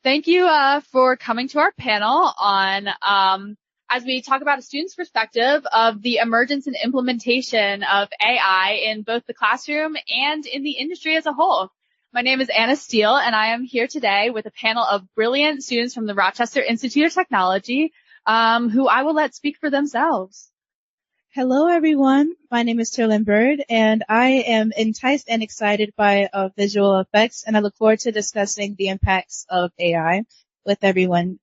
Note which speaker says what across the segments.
Speaker 1: Thank you for coming to our panel on as we talk about a student's perspective of the emergence and implementation of AI in both the classroom and in the industry as a whole. My name is Anna Steele, and I am here today with a panel of brilliant students from the Rochester Institute of Technology, who I will let speak for themselves.
Speaker 2: Hello, everyone. My name is Terlyn Bird, and I am enticed and excited by visual effects, and I look forward to discussing the impacts of AI with everyone.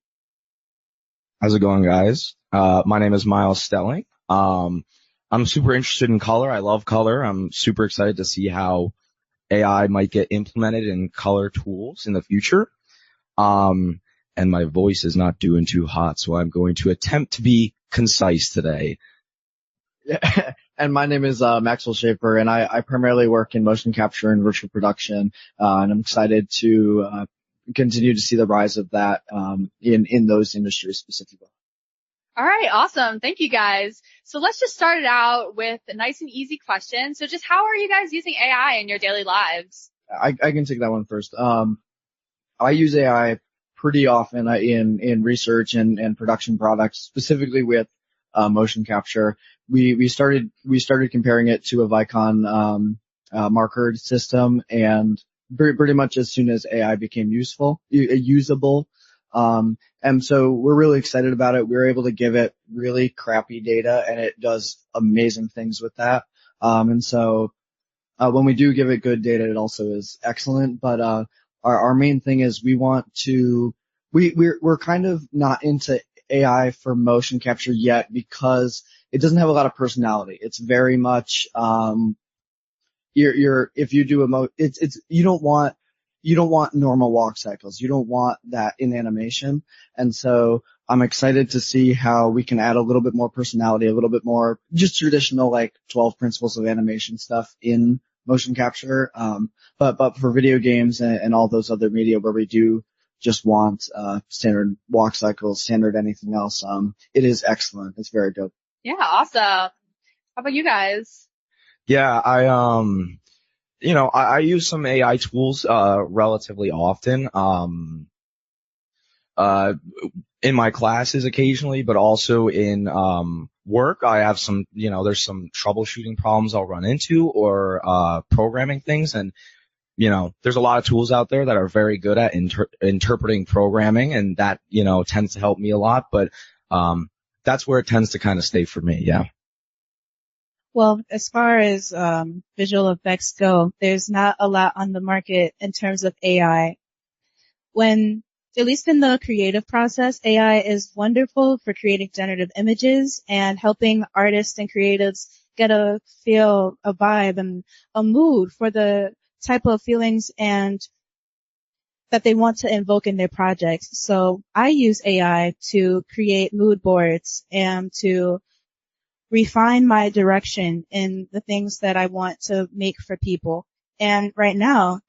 Speaker 3: How's it going, guys? My name is Miles Stelling. I'm super interested in color. I love color. I'm super excited to see how AI might get implemented in color tools in the future. And my voice is not doing too hot, so I'm going to attempt to be concise today.
Speaker 4: Yeah. And my name is Maxwell Schaefer, and I primarily work in motion capture and virtual production, and I'm excited to continue to see the rise of that in those industries specifically.
Speaker 1: All right, awesome. Thank you, guys. So let's just start it out with a nice and easy question. So just how are you guys using AI in your daily lives?
Speaker 4: I can take that one first. I use AI pretty often in research and production products, specifically with motion capture. We started comparing it to a Vicon marker system, and pretty much as soon as AI became usable. And so we're really excited about it. We were able to give it really crappy data, and it does amazing things with that. And so when we do give it good data, it also is excellent. But our main thing is we're kind of not into AI for motion capture yet because it doesn't have a lot of personality. It's very much if you do you don't want normal walk cycles. You don't want that in animation. And so I'm excited to see how we can add a little bit more personality, a little bit more just traditional like 12 principles of animation stuff in motion capture. But for video games and all those other media where we do just want standard walk cycles, standard anything else, it is excellent. It's very dope.
Speaker 1: Yeah, awesome. How about you guys?
Speaker 3: Yeah, I use some AI tools relatively often in my classes occasionally, but also in work. I have some, there's some troubleshooting problems I'll run into or programming things, and there's a lot of tools out there that are very good at interpreting programming, and that, tends to help me a lot. But that's where it tends to kind of stay for me, yeah.
Speaker 2: Well, as far as visual effects go, there's not a lot on the market in terms of AI. At least in the creative process, AI is wonderful for creating generative images and helping artists and creatives get a feel, a vibe, and a mood for the type of feelings and that they want to invoke in their projects. So I use AI to create mood boards and to refine my direction in the things that I want to make for people. And right now,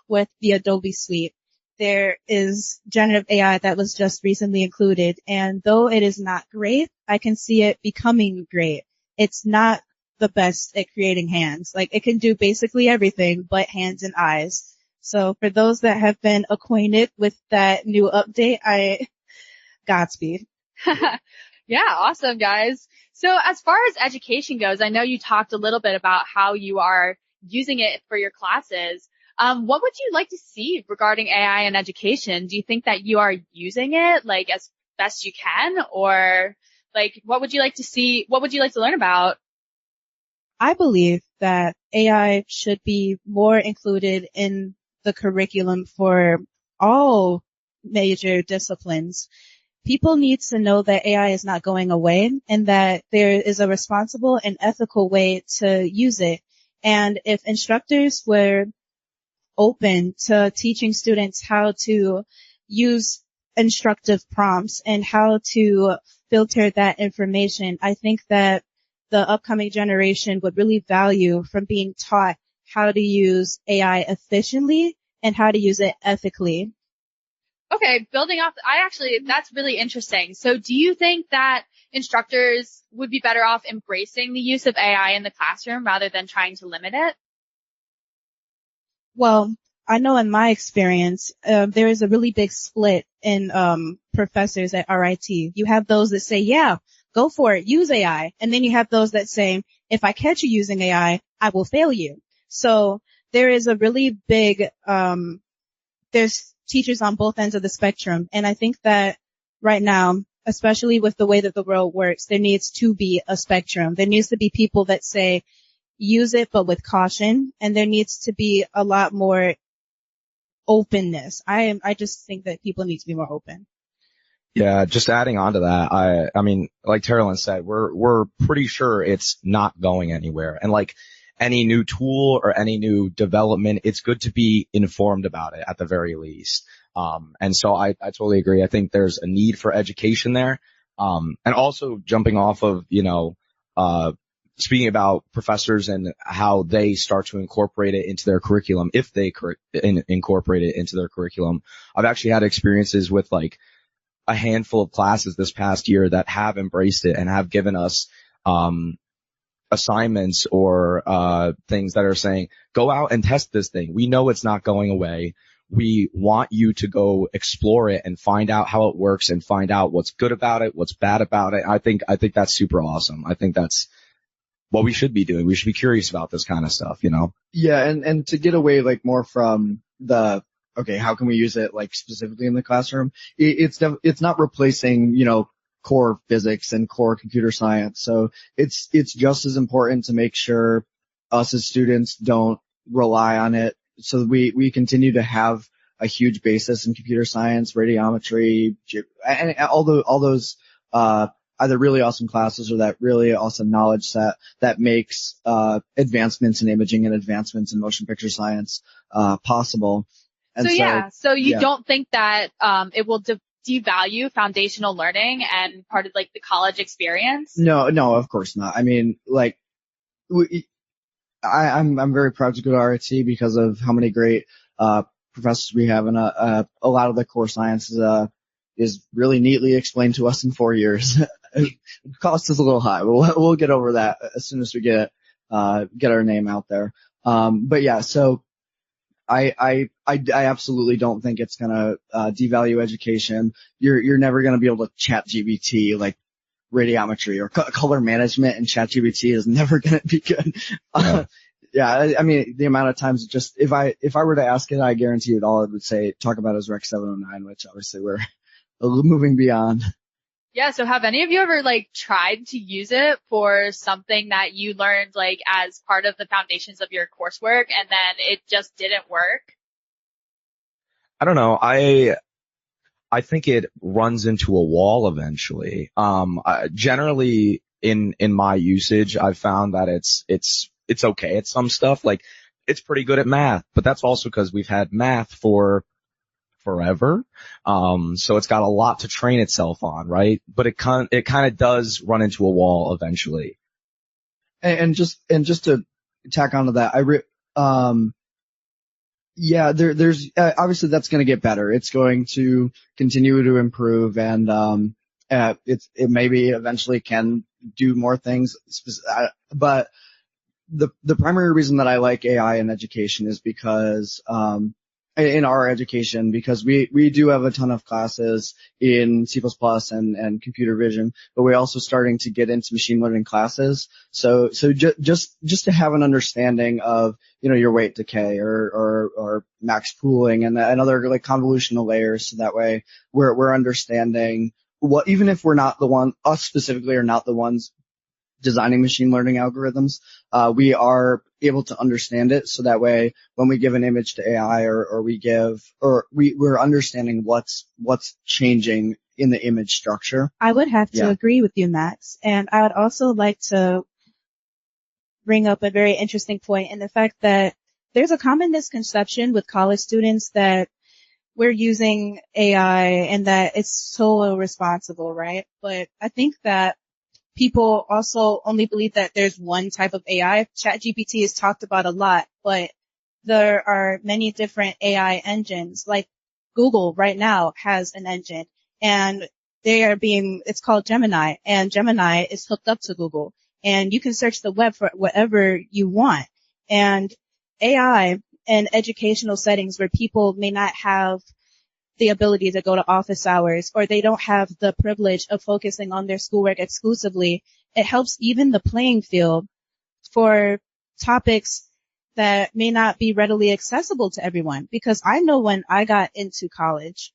Speaker 2: with the Adobe Suite, there is generative AI that was just recently included. And though it is not great, I can see it becoming great. It's not the best at creating hands. Like, it can do basically everything but hands and eyes. So for those that have been acquainted with that new update, Godspeed.
Speaker 1: Yeah, awesome, guys. So as far as education goes, I know you talked a little bit about how you are using it for your classes. What would you like to see regarding AI in education? Do you think that you are using it like as best you can, or like what would you like to see? What would you like to learn about?
Speaker 2: I believe that AI should be more included in the curriculum for all major disciplines. People need to know that AI is not going away and that there is a responsible and ethical way to use it. And if instructors were open to teaching students how to use instructive prompts and how to filter that information, I think that the upcoming generation would really value from being taught how to use AI efficiently and how to use it ethically.
Speaker 1: Okay, building off, that's really interesting. So do you think that instructors would be better off embracing the use of AI in the classroom rather than trying to limit it?
Speaker 2: Well, I know in my experience, there is a really big split in professors at RIT. You have those that say, yeah, go for it, use AI. And then you have those that say, if I catch you using AI, I will fail you. So there is a really big, there's teachers on both ends of the spectrum. And I think that right now, especially with the way that the world works, there needs to be a spectrum. There needs to be people that say, use it, but with caution. And there needs to be a lot more openness. I just think that people need to be more open.
Speaker 3: Yeah, just adding on to that, I mean, like Terrellyn said, we're pretty sure it's not going anywhere. And like any new tool or any new development, it's good to be informed about it at the very least. And so I totally agree. I think there's a need for education there. And also jumping off of, speaking about professors and how they start to incorporate it into their curriculum, if they incorporate it into their curriculum. I've actually had experiences with like a handful of classes this past year that have embraced it and have given us assignments or things that are saying, go out and test this thing. We know it's not going away. We want you to go explore it and find out how it works and find out what's good about it, what's bad about it. I think that's super awesome. I think that's what we should be doing. We should be curious about this kind of stuff,
Speaker 4: Yeah, and to get away like more from the, okay, how can we use it like specifically in the classroom? It's not replacing, core physics and core computer science. So it's just as important to make sure us as students don't rely on it. So we continue to have a huge basis in computer science, radiometry, and all those, either really awesome classes or that really awesome knowledge set that makes, advancements in imaging and advancements in motion picture science, possible. And
Speaker 1: so you don't think that, it will devalue foundational learning and part of like the college experience?
Speaker 4: No, of course not. I mean, like, I'm very proud to go to RIT because of how many great, professors we have, and a lot of the core science is really neatly explained to us in 4 years. It cost us a little high, but we'll get over that as soon as we get our name out there. But yeah, so I absolutely don't think it's gonna devalue education. You're never gonna be able to chat GBT like radiometry or color management, and chat GBT is never gonna be good. Yeah, I mean, the amount of times just if I were to ask it, I guarantee it all it would say talk about is Rec 709, which obviously we're moving beyond.
Speaker 1: Yeah, so have any of you ever like tried to use it for something that you learned like as part of the foundations of your coursework and then it just didn't work?
Speaker 3: I don't know. I think it runs into a wall eventually. Generally in my usage, I've found that it's okay at some stuff. Like it's pretty good at math, but that's also because we've had math for forever. So it's got a lot to train itself on, right? But it kind of does run into a wall eventually.
Speaker 4: And just to tack onto that, there's obviously that's going to get better. It's going to continue to improve, and it maybe eventually can do more things. But the primary reason that I like AI in education is because in our education, because we do have a ton of classes in C++ and computer vision, but we're also starting to get into machine learning classes. So just to have an understanding of, your weight decay or max pooling and other like convolutional layers. So that way we're understanding what, even if we're not the one, us specifically are not the ones designing machine learning algorithms, we are able to understand it. So that way, when we give an image to AI we're understanding what's changing in the image structure.
Speaker 2: I would have to agree with you, Max. And I would also like to bring up a very interesting point in the fact that there's a common misconception with college students that we're using AI and that it's so irresponsible, right? But I think that people also only believe that there's one type of AI. ChatGPT is talked about a lot, but there are many different AI engines. Like Google right now has an engine, and it's called Gemini, and Gemini is hooked up to Google, and you can search the web for whatever you want. And AI in educational settings where people may not have the ability to go to office hours, or they don't have the privilege of focusing on their schoolwork exclusively, it helps even the playing field for topics that may not be readily accessible to everyone. Because I know when I got into college,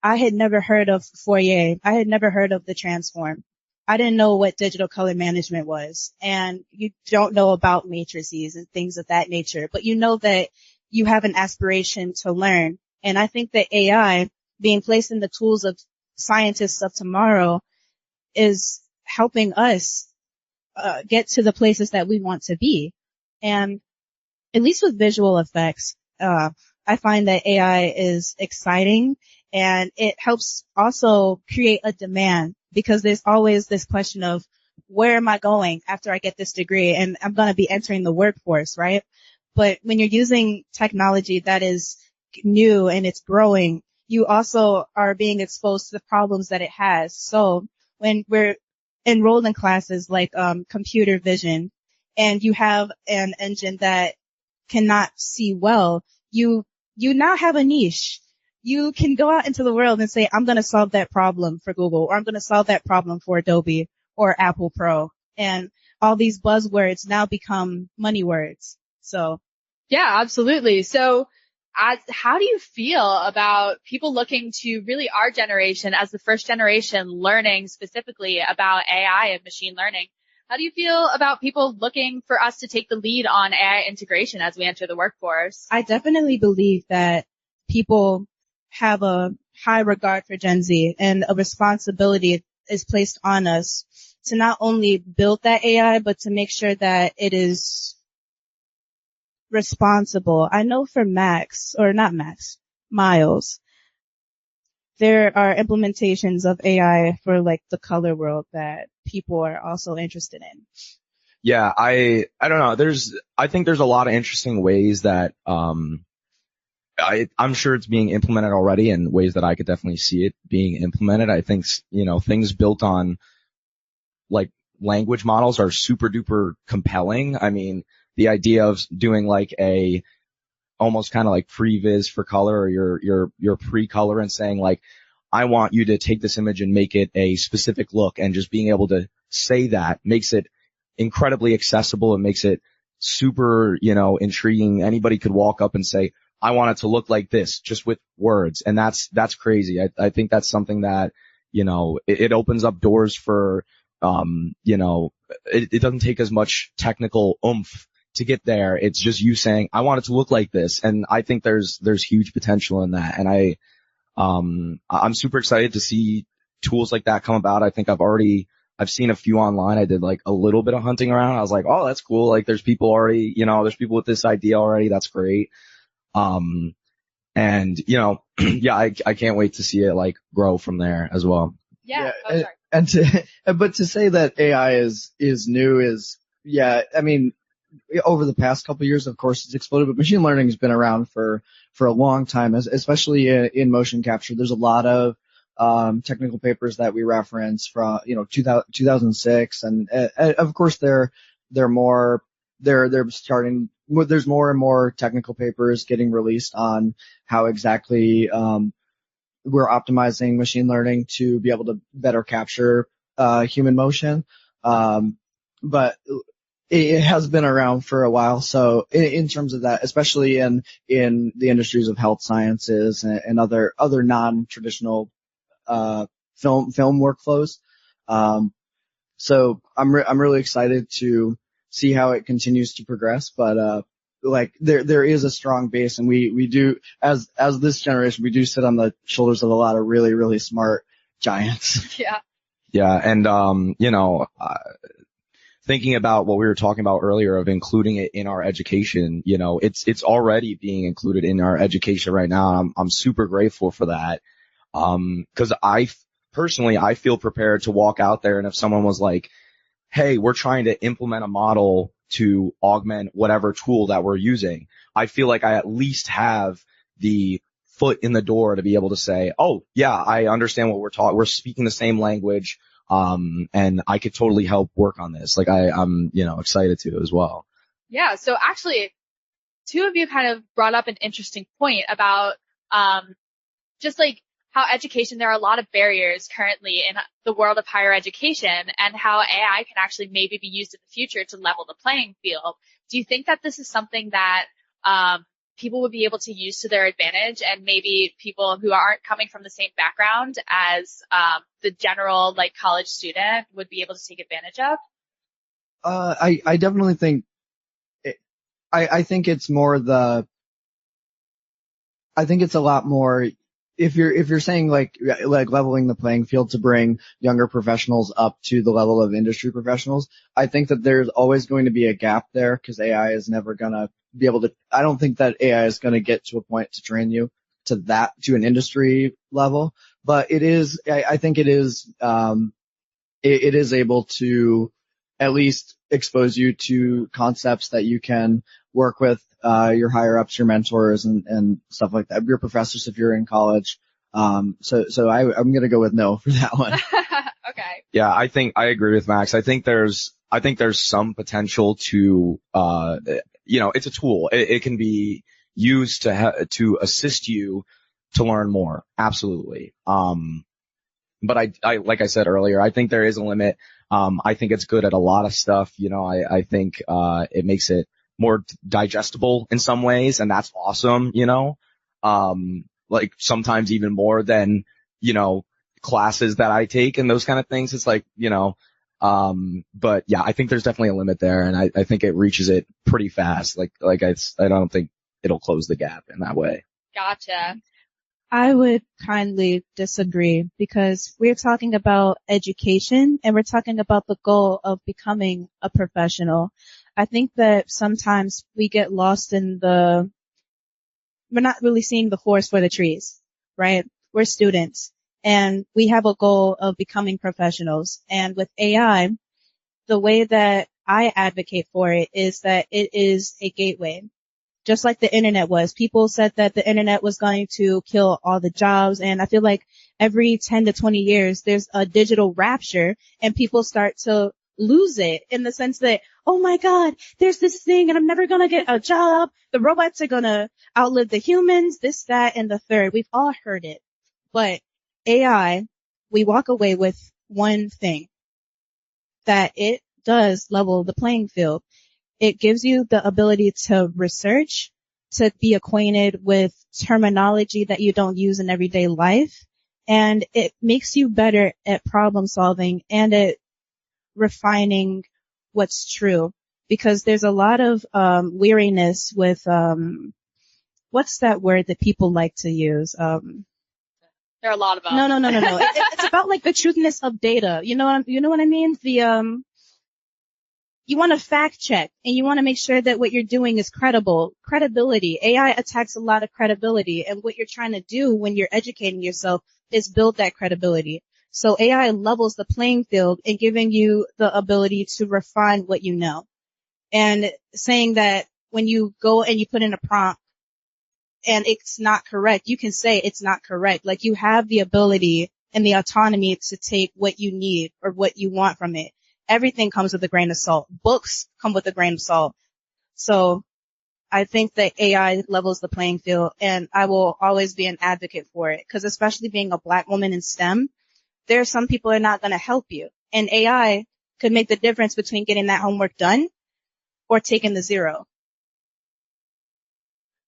Speaker 2: I had never heard of Fourier. I had never heard of the transform. I didn't know what digital color management was. And you don't know about matrices and things of that nature, but you know that you have an aspiration to learn. And I think that AI being placed in the tools of scientists of tomorrow is helping us get to the places that we want to be. And at least with visual effects, I find that AI is exciting, and it helps also create a demand, because there's always this question of, where am I going after I get this degree? And I'm going to be entering the workforce, right? But when you're using technology that is new and it's growing, you also are being exposed to the problems that it has. So when we're enrolled in classes like computer vision, and you have an engine that cannot see well, you now have a niche. You can go out into the world and say, I'm going to solve that problem for Google, or I'm going to solve that problem for Adobe or Apple Pro. And all these buzzwords now become money words. So
Speaker 1: Yeah, absolutely. So how do you feel about people looking to really our generation as the first generation learning specifically about AI and machine learning? How do you feel about people looking for us to take the lead on AI integration as we enter the workforce?
Speaker 2: I definitely believe that people have a high regard for Gen Z, and a responsibility is placed on us to not only build that AI, but to make sure that it is responsible. I know for Miles, there are implementations of AI for like the color world that people are also interested in.
Speaker 3: Yeah, I don't know. I think there's a lot of interesting ways that, I'm sure it's being implemented already in ways that I could definitely see it being implemented. I think, things built on like language models are super duper compelling. I mean, the idea of doing like almost kind of like previs for color, or your pre-color, and saying like, I want you to take this image and make it a specific look, and just being able to say that makes it incredibly accessible and makes it super, intriguing. Anybody could walk up and say, I want it to look like this, just with words. And that's crazy. I think that's something that, it opens up doors for, it doesn't take as much technical oomph to get there. It's just you saying, I want it to look like this. And I think there's huge potential in that. And I'm super excited to see tools like that come about. I think I've seen a few online. I did like a little bit of hunting around. I was like, oh, that's cool. Like there's people already, there's people with this idea already. That's great. And yeah, I can't wait to see it like grow from there as well.
Speaker 1: Yeah.
Speaker 4: Yeah, but to say that AI is new is, yeah, I mean, over the past couple of years, of course, it's exploded, but machine learning has been around for a long time, especially in motion capture. There's a lot of technical papers that we reference from 2006, and of course they're starting. There's more and more technical papers getting released on how exactly we're optimizing machine learning to be able to better capture human motion. But it has been around for a while. So in terms of that, especially in the industries of health sciences and other non-traditional film workflows. So I'm really excited to see how it continues to progress. But like there is a strong base, and we do, as this generation, we do sit on the shoulders of a lot of really, really smart giants.
Speaker 1: Yeah.
Speaker 3: Yeah. And, thinking about what we were talking about earlier of including it in our education, it's already being included in our education right now. I'm super grateful for that. 'Cause I feel prepared to walk out there, and if someone was like, hey, we're trying to implement a model to augment whatever tool that we're using, I feel like I at least have the foot in the door to be able to say, oh yeah, I understand what we're speaking the same language. And I could totally help work on this. Like I'm excited to as well.
Speaker 1: Yeah. So actually, two of you kind of brought up an interesting point about, just like how education, there are a lot of barriers currently in the world of higher education, and how AI can actually maybe be used in the future to level the playing field. Do you think that this is something that people would be able to use to their advantage, and maybe people who aren't coming from the same background as the general like college student would be able to take advantage of?
Speaker 4: I definitely think I think it's more I think it's a lot more if you're saying like leveling the playing field to bring younger professionals up to the level of industry professionals. I think that there's always going to be a gap there because AI is never gonna be able to. I don't think that AI is going to get to a point to train you to an industry level, but it is. I think it is. It is able to at least expose you to concepts that you can work with your higher ups, your mentors, and stuff like that. Your professors if you're in college. So I'm gonna go with no for that one.
Speaker 1: Okay.
Speaker 3: Yeah, I agree with Max. I think there's some potential to, it's a tool. It can be used to assist you to learn more. Absolutely. But I, like I said earlier, I think there is a limit. I think it's good at a lot of stuff. I think, it makes it more digestible in some ways, and that's awesome, like sometimes even more than, classes that I take and those kind of things. It's like, but yeah, I think there's definitely a limit there, and I think it reaches it pretty fast. I don't think it'll close the gap in that way.
Speaker 1: Gotcha.
Speaker 2: I would kindly disagree because we're talking about education and we're talking about the goal of becoming a professional. I think that sometimes we get lost in we're not really seeing the forest for the trees, right? We're students and we have a goal of becoming professionals. And with AI, the way that I advocate for it is that it is a gateway. Just like the internet was. People said that the internet was going to kill all the jobs, and I feel like every 10 to 20 years there's a digital rapture and people start to lose it in the sense that, oh my God, there's this thing and I'm never gonna get a job. The robots are gonna outlive the humans, this, that, and the third. We've all heard it. But AI, we walk away with one thing, that it does level the playing field. It gives you the ability to research, to be acquainted with terminology that you don't use in everyday life, and it makes you better at problem solving and at refining what's true. Because there's a lot of weariness with what's that word that people like to use?
Speaker 1: There are a lot of them.
Speaker 2: No. It's about like the truthness of data. You know what I mean? You want to fact check and you want to make sure that what you're doing is credible. Credibility. AI attacks a lot of credibility, and what you're trying to do when you're educating yourself is build that credibility. So AI levels the playing field and giving you the ability to refine what you know. And saying that when you go and you put in a prompt and it's not correct, you can say it's not correct. Like you have the ability and the autonomy to take what you need or what you want from it. Everything comes with a grain of salt. Books come with a grain of salt. So I think that AI levels the playing field, and I will always be an advocate for it. Because especially being a Black woman in STEM, there are some people that are not going to help you. And AI could make the difference between getting that homework done or taking the 0.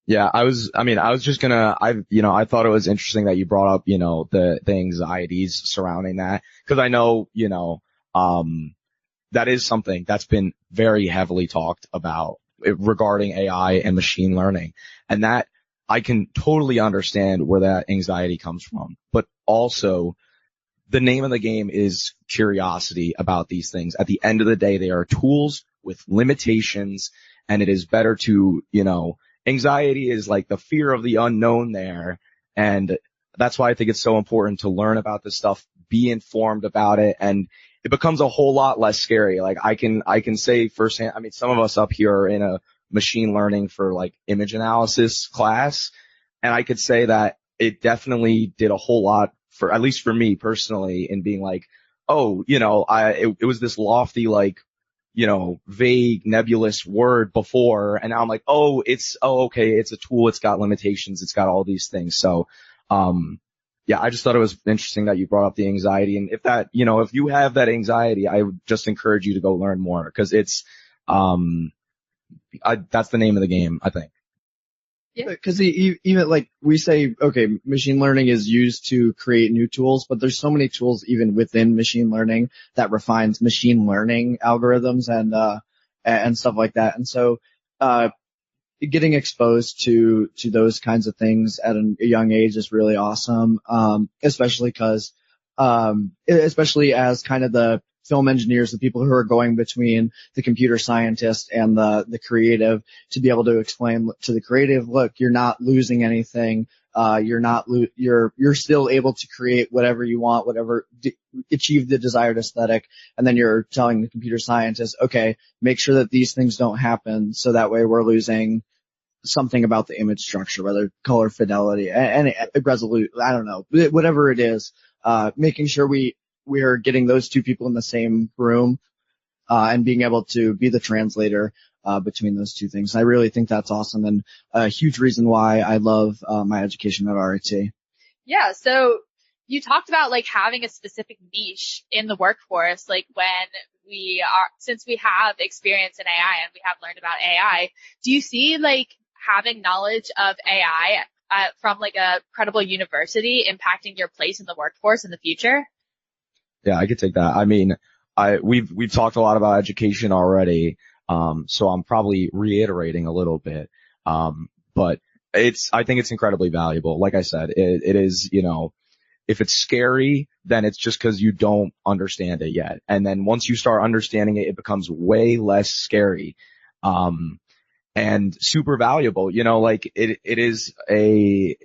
Speaker 3: Yeah, I thought it was interesting that you brought up, the anxieties surrounding that. Cause I know, that is something that's been very heavily talked about regarding AI and machine learning. And that I can totally understand where that anxiety comes from. But also, the name of the game is curiosity about these things. At the end of the day, they are tools with limitations, and it is better to, anxiety is like the fear of the unknown there. And that's why I think it's so important to learn about this stuff, be informed about it, and it becomes a whole lot less scary. Like I can say firsthand, I mean, some of us up here are in a machine learning for like image analysis class, and I could say that it definitely did a whole lot for, at least for me personally, in being like, oh, it was this lofty, like, vague, nebulous word before. And now I'm like, okay, it's a tool. It's got limitations. It's got all these things. So, yeah, I just thought it was interesting that you brought up the anxiety. And if you have that anxiety, I would just encourage you to go learn more, because it's, that's the name of the game, I think.
Speaker 1: Yeah.
Speaker 4: Because even like we say, okay, machine learning is used to create new tools, but there's so many tools even within machine learning that refines machine learning algorithms and stuff like that. And so, getting exposed to those kinds of things at a young age is really awesome. Especially as kind of the film engineers, the people who are going between the computer scientist and the creative, to be able to explain to the creative, look, you're not losing anything. You're still able to create whatever you want, achieve the desired aesthetic. And then you're telling the computer scientist, okay, make sure that these things don't happen, so that way we're losing something about the image structure, whether color fidelity and resolute, I don't know, whatever it is, making sure we are getting those two people in the same room, and being able to be the translator, between those two things. I really think that's awesome, and a huge reason why I love, my education at RIT.
Speaker 1: Yeah. So you talked about like having a specific niche in the workforce, like since we have experience in AI and we have learned about AI, do you see like having knowledge of AI from like a credible university impacting your place in the workforce in the future?
Speaker 3: Yeah, I could take that. I mean, we've talked a lot about education already, so I'm probably reiterating a little bit. But I think it's incredibly valuable. Like I said, it is, if it's scary, then it's just because you don't understand it yet. And then once you start understanding it, it becomes way less scary. And super valuable, like it is a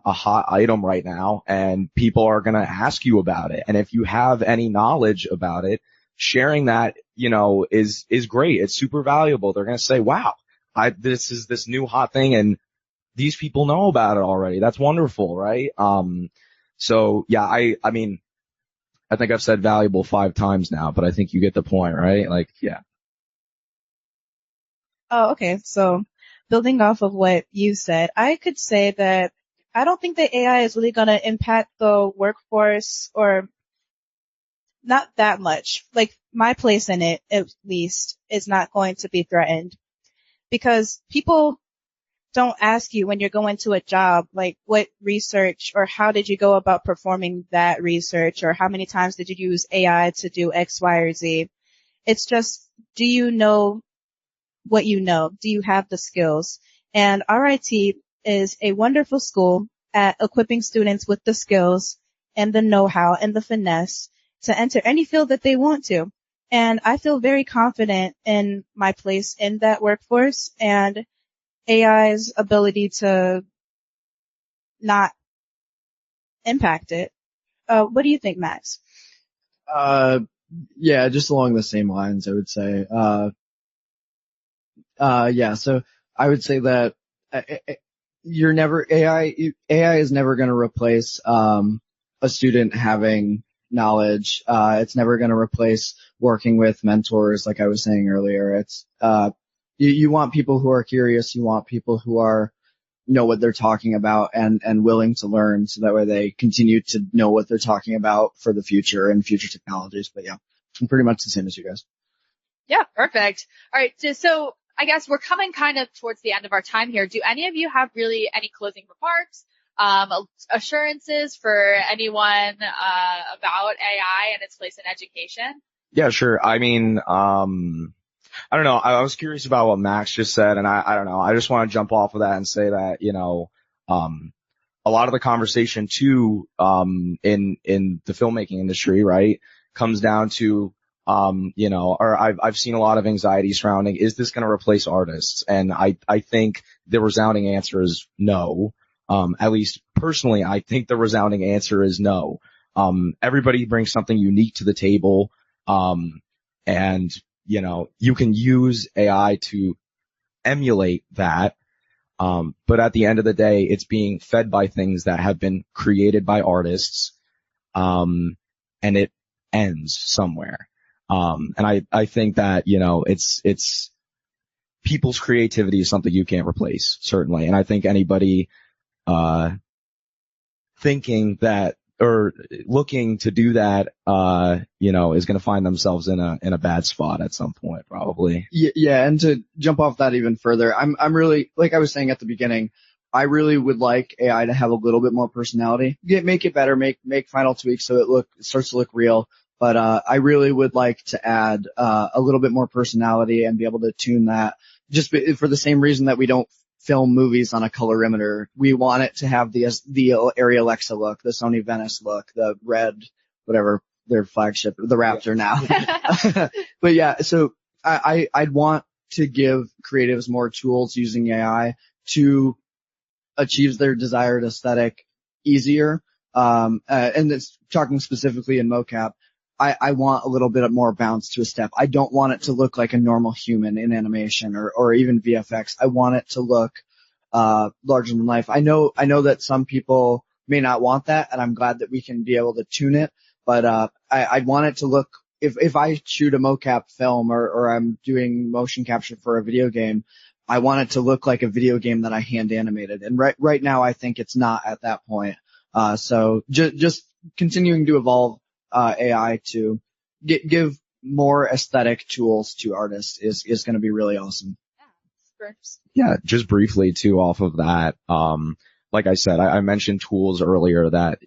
Speaker 3: hot item right now, and people are going to ask you about it. And if you have any knowledge about it, sharing that, is great. It's super valuable. They're going to say, wow, this is this new hot thing, and these people know about it already. That's wonderful. Right. So yeah, I mean, I think I've said valuable 5 times now, but I think you get the point, right? Like, yeah.
Speaker 2: Oh, okay. So building off of what you said, I could say that I don't think that AI is really going to impact the workforce, or not that much. Like my place in it, at least, is not going to be threatened, because people don't ask you when you're going to a job, like what research or how did you go about performing that research, or how many times did you use AI to do X, Y, or Z. It's just, do you know what you know? Do you have the skills? And RIT is a wonderful school at equipping students with the skills and the know-how and the finesse to enter any field that they want to. And I feel very confident in my place in that workforce and AI's ability to not impact it. What do you think, Max?
Speaker 4: Yeah, just along the same lines, I would say. Yeah, so I would say that AI is never going to replace a student having knowledge. It's never going to replace working with mentors, like I was saying earlier. It's you want people who are curious. You want people who know what they're talking about and willing to learn, so that way they continue to know what they're talking about for the future and future technologies. But yeah, I'm pretty much the same as you guys.
Speaker 1: Yeah, perfect. All right. So I guess we're coming kind of towards the end of our time here. Do any of you have really any closing remarks, assurances for anyone about AI and its place in education?
Speaker 3: Yeah, sure. I mean, I don't know. I was curious about what Max just said, and I don't know. I just want to jump off of that and say that, a lot of the conversation too, in the filmmaking industry, right, comes down to, or I've seen a lot of anxiety surrounding, is this going to replace artists? And I think the resounding answer is no. At least personally, I think the resounding answer is no. Everybody brings something unique to the table. And, you can use AI to emulate that. But at the end of the day, it's being fed by things that have been created by artists. And it ends somewhere. And I think that, it's people's creativity is something you can't replace, certainly. And I think anybody, thinking that or looking to do that, is going to find themselves in a bad spot at some point, probably.
Speaker 4: Yeah. And to jump off that even further, I'm really, like I was saying at the beginning, I really would like AI to have a little bit more personality. Make it better, make final tweaks so it starts to look real. But, I really would like to add, a little bit more personality and be able to tune that just for the same reason that we don't film movies on a colorimeter. We want it to have the Arri Alexa look, the Sony Venice look, the red, whatever their flagship, the Raptor now. But yeah, so I'd want to give creatives more tools using AI to achieve their desired aesthetic easier. And it's talking specifically in mocap. I want a little bit more bounce to a step. I don't want it to look like a normal human in animation or even VFX. I want it to look, larger than life. I know that some people may not want that, and I'm glad that we can be able to tune it, but, I'd want it to look, if I shoot a mocap film or I'm doing motion capture for a video game, I want it to look like a video game that I hand animated. And right now I think it's not at that point. So just continuing to evolve AI to give more aesthetic tools to artists is going to be really awesome.
Speaker 3: Yeah, just briefly too off of that. Like I said, I mentioned tools earlier that,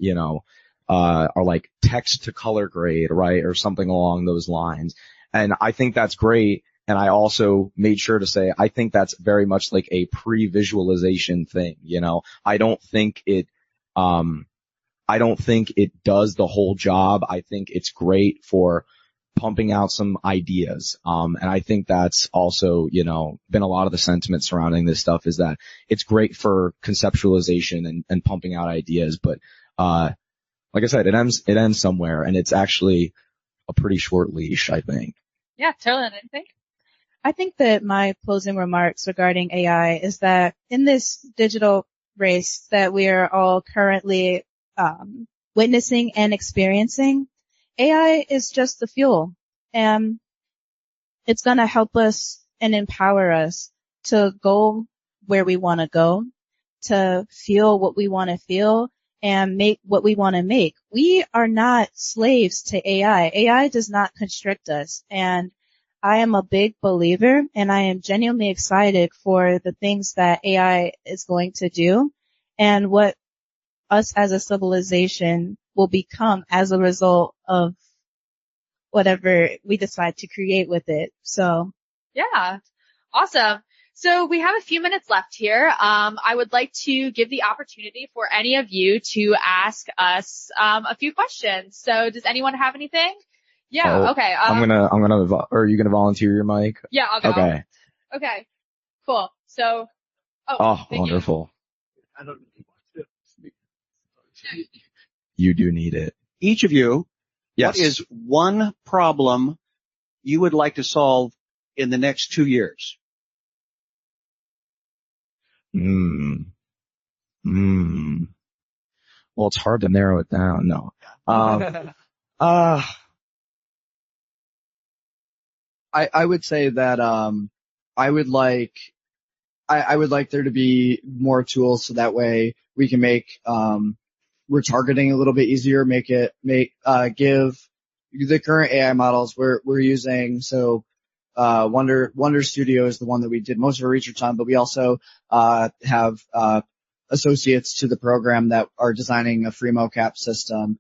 Speaker 3: are like text to color grade, right? Or something along those lines. And I think that's great. And I also made sure to say, I think that's very much like a pre-visualization thing. I don't think it does the whole job. I think it's great for pumping out some ideas. And I think that's also, been a lot of the sentiment surrounding this stuff is that it's great for conceptualization and pumping out ideas. But, like I said, it ends somewhere, and it's actually a pretty short leash, I think.
Speaker 1: Yeah, totally.
Speaker 2: I think that my closing remarks regarding AI is that in this digital race that we are all currently witnessing and experiencing, AI is just the fuel, and it's going to help us and empower us to go where we want to go, to feel what we want to feel, and make what we want to make. We are not slaves to AI. AI does not constrict us, and I am a big believer, and I am genuinely excited for the things that AI is going to do and what us as a civilization will become as a result of whatever we decide to create with it. So
Speaker 1: yeah, awesome. So we have a few minutes left here. I would like to give the opportunity for any of you to ask us a few questions. So does anyone have anything? Yeah. Okay.
Speaker 3: Are you gonna volunteer your mic?
Speaker 1: Yeah, I'll go.
Speaker 3: Okay.
Speaker 1: Okay. Cool. So.
Speaker 3: Oh, wonderful.
Speaker 4: I don't
Speaker 3: You do need it.
Speaker 5: Each of you,
Speaker 3: Yes.
Speaker 5: what is one problem you would like to solve in the next 2 years?
Speaker 3: Well, it's hard to narrow it down. No.
Speaker 4: I would say that I would like there to be more tools so that way we can make retargeting a little bit easier, give the current AI models we're using. So Wonder Studio is the one that we did most of our research on, but we also have associates to the program that are designing a free mocap system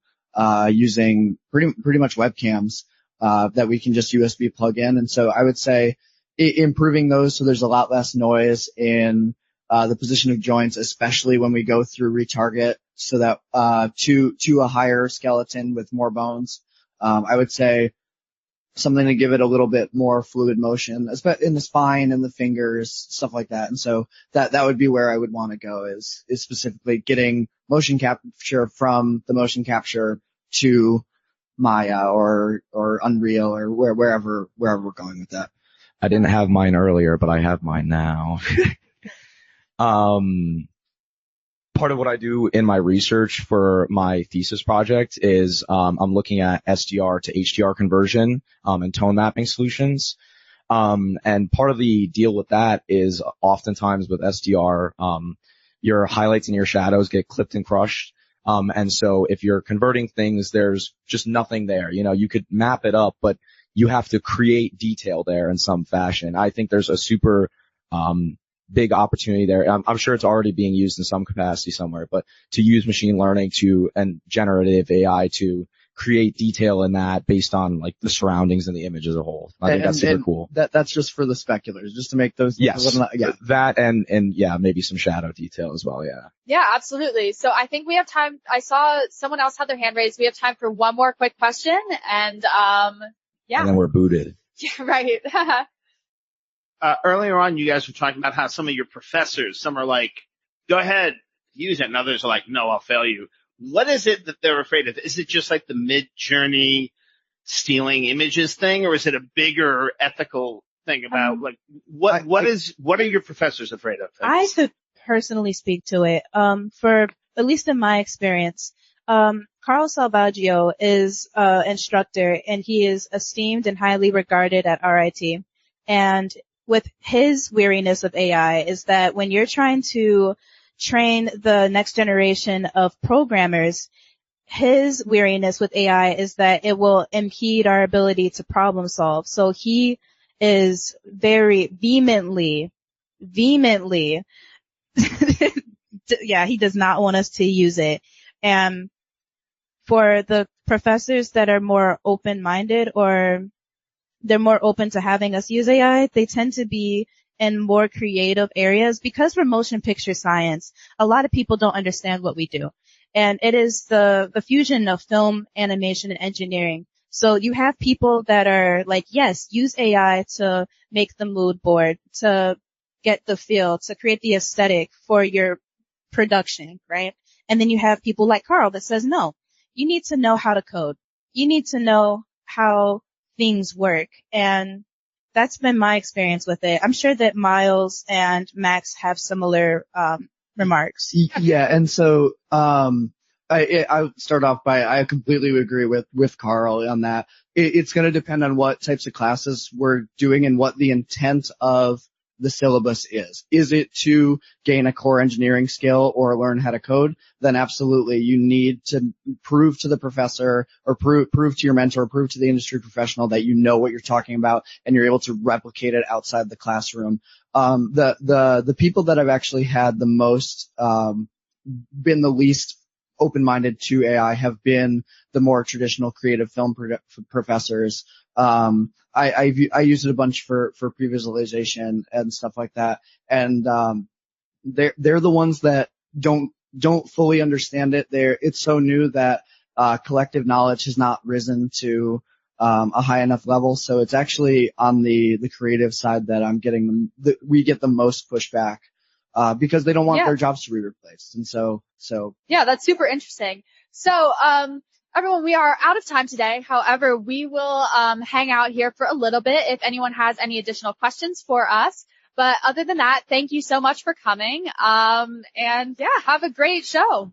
Speaker 4: using pretty much webcams that we can just USB plug in. And so I would say improving those so there's a lot less noise in the position of joints, especially when we go through retarget, so that to a higher skeleton with more bones. I would say something to give it a little bit more fluid motion, especially in the spine and the fingers, stuff like that. And so that would be where I would want to go is specifically getting motion capture from the motion capture to Maya or Unreal or wherever we're going with that.
Speaker 3: I didn't have mine earlier, but I have mine now. Part part of what I do in my research for my thesis project is I'm looking at SDR to HDR conversion and tone mapping solutions. And part of the deal with that is oftentimes with SDR, your highlights and your shadows get clipped and crushed. And so if you're converting things, there's just nothing there. You know, you could map it up, but you have to create detail there in some fashion. I think there's a super, big opportunity there. I'm sure it's already being used in some capacity somewhere, but to use machine learning and generative AI to create detail in that based on like the surroundings and the image as a whole. I think that's super cool.
Speaker 4: That's just for the speculators, just to make those.
Speaker 3: Yes. That and yeah, maybe some shadow detail as well. Yeah.
Speaker 1: Yeah, absolutely. So I think we have time. I saw someone else had their hand raised. We have time for one more quick question and, yeah.
Speaker 3: And then we're booted.
Speaker 1: Yeah, right.
Speaker 6: Earlier on, you guys were talking about how some of your professors, some are like, go ahead, use it, and others are like, no, I'll fail you. What is it that they're afraid of? Is it just like the Mid-Journey stealing images thing, or is it a bigger ethical thing about like what are your professors afraid of?
Speaker 2: I could personally speak to it. For at least in my experience, Carl Salvaggio is an instructor, and he is esteemed and highly regarded at RIT. And with his weariness of AI is that when you're trying to train the next generation of programmers, his weariness with AI is that it will impede our ability to problem solve. So he is very vehemently, yeah, he does not want us to use it. And for the professors that are more open-minded or they're more open to having us use AI, they tend to be in more creative areas because we're motion picture science. A lot of people don't understand what we do. And it is the fusion of film, animation, and engineering. So you have people that are like, yes, use AI to make the mood board, to get the feel, to create the aesthetic for your production, right? And then you have people like Carl that says, no, you need to know how to code. You need to know how things work. And that's been my experience with it. I'm sure that Miles and Max have similar remarks.
Speaker 4: Yeah, and so I would start off by I completely agree with Carl on that. It's going to depend on what types of classes we're doing and what the intent of the syllabus is. Is it to gain a core engineering skill or learn how to code? Then absolutely you need to prove to the professor or prove to your mentor, prove to the industry professional that you know what you're talking about and you're able to replicate it outside the classroom. The people that I've actually had the most, been the least open-minded to AI have been the more traditional creative film professors. I use it a bunch for pre-visualization and stuff like that. And, they're the ones that don't fully understand it. It's so new that, collective knowledge has not risen to, a high enough level. So it's actually on the creative side that I'm getting we get the most pushback, because they don't want their jobs to be replaced. And so.
Speaker 1: Yeah, that's super interesting. So, everyone, we are out of time today. However, we will hang out here for a little bit if anyone has any additional questions for us. But other than that, thank you so much for coming. And yeah, have a great show.